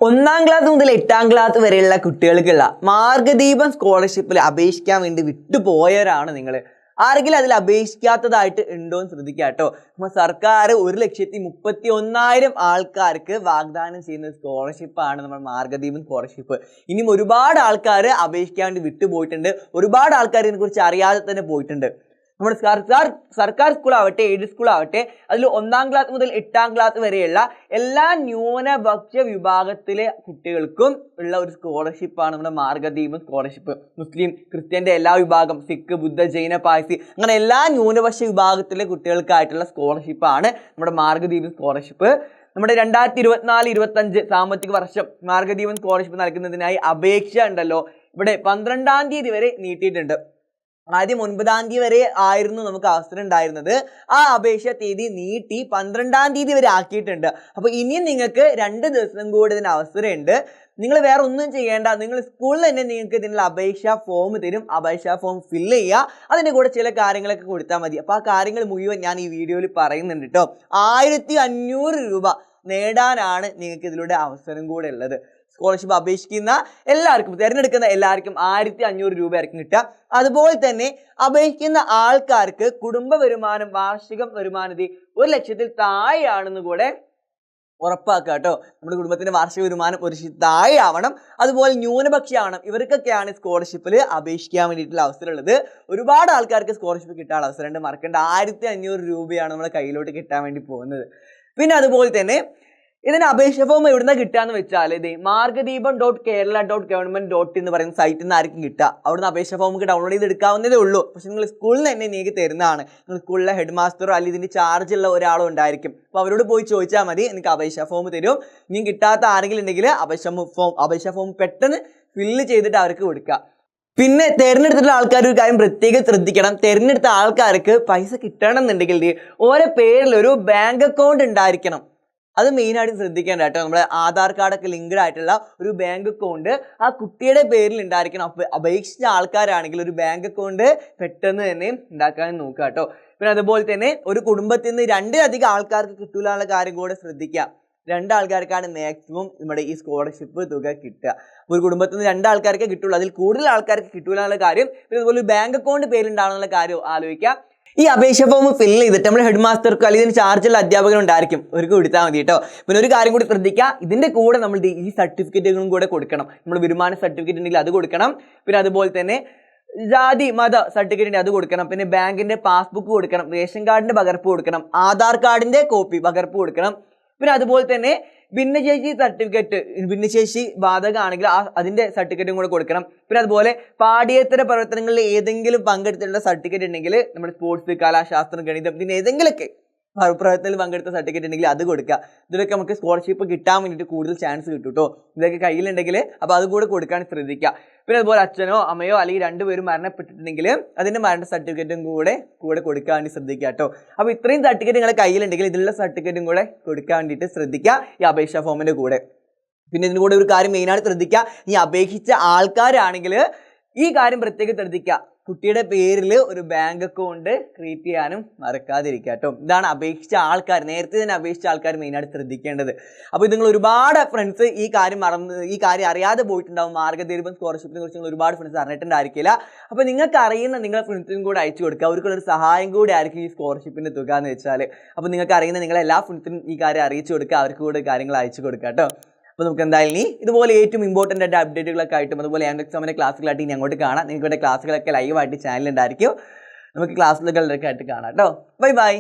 ഒന്നാം ക്ലാസ് മുതൽ 8ാം ക്ലാസ് വരെയുള്ള കുട്ടികൾക്കുള്ള മാർഗദീപം സ്കോളർഷിപ്പിൽ അപേക്ഷിക്കാൻ വേണ്ടി വിട്ടുപോയവരാണ് നിങ്ങൾ. ആരെങ്കിലും അതിൽ അപേക്ഷിക്കാത്തതായിട്ട് ഉണ്ടോ എന്ന് ശ്രദ്ധിക്കുക കേട്ടോ. നമ്മൾ സർക്കാർ 1,31,000 ആൾക്കാർക്ക് വാഗ്ദാനം ചെയ്യുന്ന സ്കോളർഷിപ്പാണ് നമ്മൾ മാർഗദീപം സ്കോളർഷിപ്പ്. ഇനിയും ഒരുപാട് ആൾക്കാർ അപേക്ഷിക്കാൻ വേണ്ടി വിട്ടുപോയിട്ടുണ്ട്. ഒരുപാട് ആൾക്കാർ ഇതിനെക്കുറിച്ച് അറിയാതെ തന്നെ പോയിട്ടുണ്ട്. നമ്മുടെ സർക്കാർ സ്കൂളാവട്ടെ എയ്ഡഡ് സ്കൂളാവട്ടെ അതിൽ 1ാം ക്ലാസ് മുതൽ 8ാം ക്ലാസ് വരെയുള്ള എല്ലാ ന്യൂനപക്ഷ വിഭാഗത്തിലെ കുട്ടികൾക്കും ഉള്ള ഒരു സ്കോളർഷിപ്പാണ് നമ്മുടെ മാർഗദീപം സ്കോളർഷിപ്പ്. മുസ്ലിം ക്രിസ്ത്യൻ്റെ എല്ലാ വിഭാഗം, സിഖ്, ബുദ്ധ, ജൈന, പാഴ്സി അങ്ങനെ എല്ലാ ന്യൂനപക്ഷ വിഭാഗത്തിലെ കുട്ടികൾക്കായിട്ടുള്ള സ്കോളർഷിപ്പാണ് നമ്മുടെ മാർഗദീപം സ്കോളർഷിപ്പ്. നമ്മുടെ 2024-25 സാമ്പത്തിക വർഷം മാർഗദീപം സ്കോളർഷിപ്പ് നൽകുന്നതിനായി അപേക്ഷ ഉണ്ടല്ലോ ഇവിടെ 12ാം തീയതി വരെ നീട്ടിയിട്ടുണ്ട്. ആദ്യം 9ാം തീയതി വരെ ആയിരുന്നു നമുക്ക് അവസരം ഉണ്ടായിരുന്നത്. ആ അപേക്ഷ തീയതി നീട്ടി 12ാം തീയതി വരെ ആക്കിയിട്ടുണ്ട്. അപ്പോൾ ഇനിയും നിങ്ങൾക്ക് 2 ദിവസം കൂടി ഇതിന് അവസരമുണ്ട്. നിങ്ങൾ വേറെ ഒന്നും ചെയ്യേണ്ട, നിങ്ങൾ സ്കൂളിൽ തന്നെ നിങ്ങൾക്ക് ഇതിനുള്ള അപേക്ഷാ ഫോം തരും. അപേക്ഷാ ഫോം ഫില്ല് ചെയ്യുക, അതിൻ്റെ കൂടെ ചില കാര്യങ്ങളൊക്കെ കൊടുത്താൽ മതി. അപ്പോൾ ആ കാര്യങ്ങൾ മുഴുവൻ ഞാൻ ഈ വീഡിയോയിൽ പറയുന്നുണ്ട് കേട്ടോ. 1500 രൂപ നേടാനാണ് നിങ്ങൾക്ക് ഇതിലൂടെ അവസരം കൂടെ ഉള്ളത്. സ്കോളർഷിപ്പ് അപേക്ഷിക്കുന്ന എല്ലാവർക്കും, തിരഞ്ഞെടുക്കുന്ന എല്ലാവർക്കും 1500 രൂപയായിരിക്കും കിട്ടുക. അതുപോലെ തന്നെ അപേക്ഷിക്കുന്ന ആൾക്കാർക്ക് കുടുംബ വരുമാനം, വാർഷിക വരുമാനത്തിൽ 1 ലക്ഷത്തിൽ താഴെയാണെന്ന് കൂടെ ഉറപ്പാക്കുക കേട്ടോ. നമ്മുടെ കുടുംബത്തിന്റെ വാർഷിക വരുമാനം 1 ലക്ഷത്തിൽ താഴെ ആവണം. അതുപോലെ ന്യൂനപക്ഷമാവണം. ഇവർക്കൊക്കെയാണ് സ്കോളർഷിപ്പിൽ അപേക്ഷിക്കാൻ വേണ്ടിയിട്ടുള്ള അവസരം ഉള്ളത്. ഒരുപാട് ആൾക്കാർക്ക് സ്കോളർഷിപ്പ് കിട്ടാനുള്ള അവസരമുണ്ട്. മറക്കേണ്ട 1500 രൂപയാണ് നമ്മുടെ കയ്യിലോട്ട് കിട്ടാൻ വേണ്ടി പോകുന്നത്. പിന്നെ അതുപോലെ തന്നെ ഇതിന് അപേക്ഷ ഫോം എവിടുന്ന കിട്ടുകയെന്ന് വെച്ചാൽ ഇത് margadheebam.kerala.government.in എന്ന് പറയുന്ന സൈറ്റിൽ നിന്ന് ആയിരിക്കും കിട്ടുക. അവിടുന്ന് അപേക്ഷ ഫോം ഡൗൺലോഡ് ചെയ്ത് എടുക്കാവുന്നതേ ഉള്ളൂ. പക്ഷെ നിങ്ങൾ സ്കൂളിൽ തന്നെ നിങ്ങൾക്ക് തരുന്നതാണ്. നിങ്ങൾ സ്കൂളിലെ ഹെഡ് മാസ്റ്ററോ അല്ലെങ്കിൽ ഇതിൻ്റെ ചാർജുള്ള ഒരാളോ ഉണ്ടായിരിക്കും. അപ്പോൾ അവരോട് പോയി ചോദിച്ചാൽ മതി, എനിക്ക് അപേക്ഷ ഫോം തരും. ഇനി കിട്ടാത്ത ആരെങ്കിലും ഉണ്ടെങ്കിൽ അപേക്ഷ ഫോം പെട്ടെന്ന് ഫില്ല് ചെയ്തിട്ട് അവർക്ക് കൊടുക്കുക. പിന്നെ തിരഞ്ഞെടുത്തിട്ടുള്ള ആൾക്കാർ ഒരു കാര്യം പ്രത്യേകം ശ്രദ്ധിക്കണം. തിരഞ്ഞെടുത്ത ആൾക്കാർക്ക് പൈസ കിട്ടണം എന്നുണ്ടെങ്കിൽ ഓരോ പേരിൽ ഒരു ബാങ്ക് അക്കൗണ്ട് ഉണ്ടായിരിക്കണം. അത് മെയിനായിട്ട് ശ്രദ്ധിക്കേണ്ട കേട്ടോ. നമ്മുടെ ആധാർ കാർഡൊക്കെ ലിങ്ക്ഡ് ആയിട്ടുള്ള ഒരു ബാങ്ക് അക്കൗണ്ട് ആ കുട്ടിയുടെ പേരിൽ ഉണ്ടായിരിക്കണം. അപേക്ഷിച്ച ആൾക്കാരാണെങ്കിൽ ഒരു ബാങ്ക് അക്കൗണ്ട് പെട്ടെന്ന് തന്നെ ഉണ്ടാക്കാൻ നോക്കുക കേട്ടോ. പിന്നെ അതുപോലെ തന്നെ ഒരു കുടുംബത്തിൽ നിന്ന് 2-ലധികം ആൾക്കാർക്ക് കിട്ടൂലുള്ള കാര്യം കൂടെ ശ്രദ്ധിക്കുക. 2 ആൾക്കാർക്കാണ് മാക്സിമം നമ്മുടെ ഈ സ്കോളർഷിപ്പ് തുക കിട്ടുക. ഒരു കുടുംബത്തിൽ നിന്ന് 2 ആൾക്കാർക്കേ കിട്ടുള്ളൂ. അതിൽ കൂടുതൽ ആൾക്കാർക്ക് കിട്ടൂലുള്ള കാര്യം, പിന്നെ അതുപോലെ ഒരു ബാങ്ക് അക്കൗണ്ട് പേരിലുണ്ടാകുന്നുള്ള കാര്യം ആലോചിക്കുക. ഈ അപേക്ഷ ഫോം ഫില്ല് ചെയ്തിട്ട് നമ്മുടെ ഹെഡ് മാസ്റ്റർക്കോ അല്ലെങ്കിൽ ഇതിന് ചാർജുള്ള അധ്യാപകരുണ്ടായിരിക്കും, അവർക്ക് കൊടുത്താൽ മതി കേട്ടോ. പിന്നെ ഒരു കാര്യം കൂടി ശ്രദ്ധിക്കുക, ഇതിൻ്റെ കൂടെ നമ്മൾ ഈ സർട്ടിഫിക്കറ്റുകളും കൂടെ കൊടുക്കണം. നമ്മൾ വരുമാന സർട്ടിഫിക്കറ്റ് ഉണ്ടെങ്കിൽ അത് കൊടുക്കണം. പിന്നെ അതുപോലെ തന്നെ ജാതി മത സർട്ടിഫിക്കറ്റ് അത് കൊടുക്കണം. പിന്നെ ബാങ്കിൻ്റെ പാസ്ബുക്ക് കൊടുക്കണം, റേഷൻ കാർഡിൻ്റെ പകർപ്പ് കൊടുക്കണം, ആധാർ കാർഡിൻ്റെ കോപ്പി പകർപ്പ് കൊടുക്കണം. പിന്നെ അതുപോലെ തന്നെ ഭിന്നശേഷി സർട്ടിഫിക്കറ്റ്, ഭിന്നശേഷി ബാധകമാണെങ്കിൽ അതിൻ്റെ സർട്ടിഫിക്കറ്റും കൂടെ കൊടുക്കണം. പിന്നെ അതുപോലെ പാഠ്യേതര പ്രവർത്തനങ്ങളിൽ ഏതെങ്കിലും പങ്കെടുത്തിട്ടുള്ള സർട്ടിഫിക്കറ്റ് ഉണ്ടെങ്കിൽ നമ്മുടെ സ്പോർട്സ്, കലാശാസ്ത്രം, ഗണിതം ഇതിന് ഏതെങ്കിലുമൊക്കെ പ്രവർത്തനത്തിൽ പങ്കെടുത്ത സർട്ടിഫിക്കറ്റ് ഉണ്ടെങ്കിൽ അത് കൊടുക്കുക. ഇതിലൊക്കെ നമുക്ക് സ്കോളർഷിപ്പ് കിട്ടാൻ വേണ്ടിയിട്ട് കൂടുതൽ ചാൻസ് കിട്ടും കേട്ടോ. ഇതൊക്കെ കയ്യിലുണ്ടെങ്കിൽ അപ്പോൾ അത് കൂടെ കൊടുക്കാൻ ശ്രദ്ധിക്കുക. പിന്നെ അതുപോലെ അച്ഛനോ അമ്മയോ അല്ലെങ്കിൽ 2 പേരും മരണപ്പെട്ടിട്ടുണ്ടെങ്കിൽ അതിൻ്റെ മരണ സർട്ടിഫിക്കറ്റും കൂടെ കൊടുക്കാൻ വേണ്ടി ശ്രദ്ധിക്കുക കേട്ടോ. അപ്പോൾ ഇത്രയും സർട്ടിഫിക്കറ്റ് നിങ്ങളുടെ കയ്യിലുണ്ടെങ്കിൽ ഇതിലുള്ള സർട്ടിഫിക്കറ്റും കൂടെ കൊടുക്കാൻ വേണ്ടിയിട്ട് ശ്രദ്ധിക്കുക ഈ അപേക്ഷാ ഫോമിൻ്റെ കൂടെ. പിന്നെ ഇതിന് കൂടെ ഒരു കാര്യം മെയിനായിട്ട് ശ്രദ്ധിക്കുക, ഈ അപേക്ഷിച്ച ആൾക്കാരാണെങ്കിൽ ഈ കാര്യം പ്രത്യേകം ശ്രദ്ധിക്കുക, കുട്ടിയുടെ പേരിൽ ഒരു ബാങ്ക് അക്കൗണ്ട് ക്രിയേറ്റ് ചെയ്യാനും മറക്കാതിരിക്കുക കേട്ടോ. ഇതാണ് അപേക്ഷിച്ച ആൾക്കാർ, നേരത്തെ തന്നെ അപേക്ഷിച്ച ആൾക്കാർ മെയിനായിട്ട് ശ്രദ്ധിക്കേണ്ടത്. അപ്പോൾ നിങ്ങൾ ഒരുപാട് ഫ്രണ്ട്സ് ഈ കാര്യം അറിയാതെ പോയിട്ടുണ്ടാവും. മാർഗദീപം സ്കോളർഷിപ്പിനെ കുറിച്ച് നിങ്ങൾ ഒരുപാട് ഫ്രണ്ട്സ് അറിഞ്ഞിട്ടുണ്ടായിരിക്കില്ല. അപ്പോൾ നിങ്ങൾക്ക് അറിയുന്ന നിങ്ങളുടെ ഫ്രണ്ട്സിനും കൂടെ അയച്ചു കൊടുക്കുക. അവർക്കുള്ളൊരു സഹായം കൂടി ആയിരിക്കും ഈ സ്കോളർഷിപ്പിൻ്റെ തുക എന്ന് വെച്ചാൽ. അപ്പോൾ നിങ്ങൾക്ക് അറിയുന്ന നിങ്ങളെല്ലാ ഫ്രണ്ട്സിനും ഈ കാര്യം അറിയിച്ചു കൊടുക്കുക, അവർക്ക് കൂടെ കാര്യങ്ങൾ അയച്ചു കൊടുക്കുക കേട്ടോ. അപ്പോൾ നമുക്ക് എന്തായാലും ഇതുപോലെ ഏറ്റവും ഇമ്പോർട്ടൻ്റ് ആയിട്ട് അപ്ഡേറ്റുകളൊക്കെ ആയിട്ടും അതുപോലെ എക്സാമിൻ്റെ ക്ലാസ്സുകളായിട്ട് ഇനി അങ്ങോട്ട് കാണാം. നിങ്ങൾക്ക് ഇവിടെ ക്ലാസ്സുകളൊക്കെ ലൈവായിട്ട് ചാനലുണ്ടായിരിക്കും. നമുക്ക് ക്ലാസ്സുകളൊക്കെ ആയിട്ട് കാണാം കേട്ടോ. Bye bye.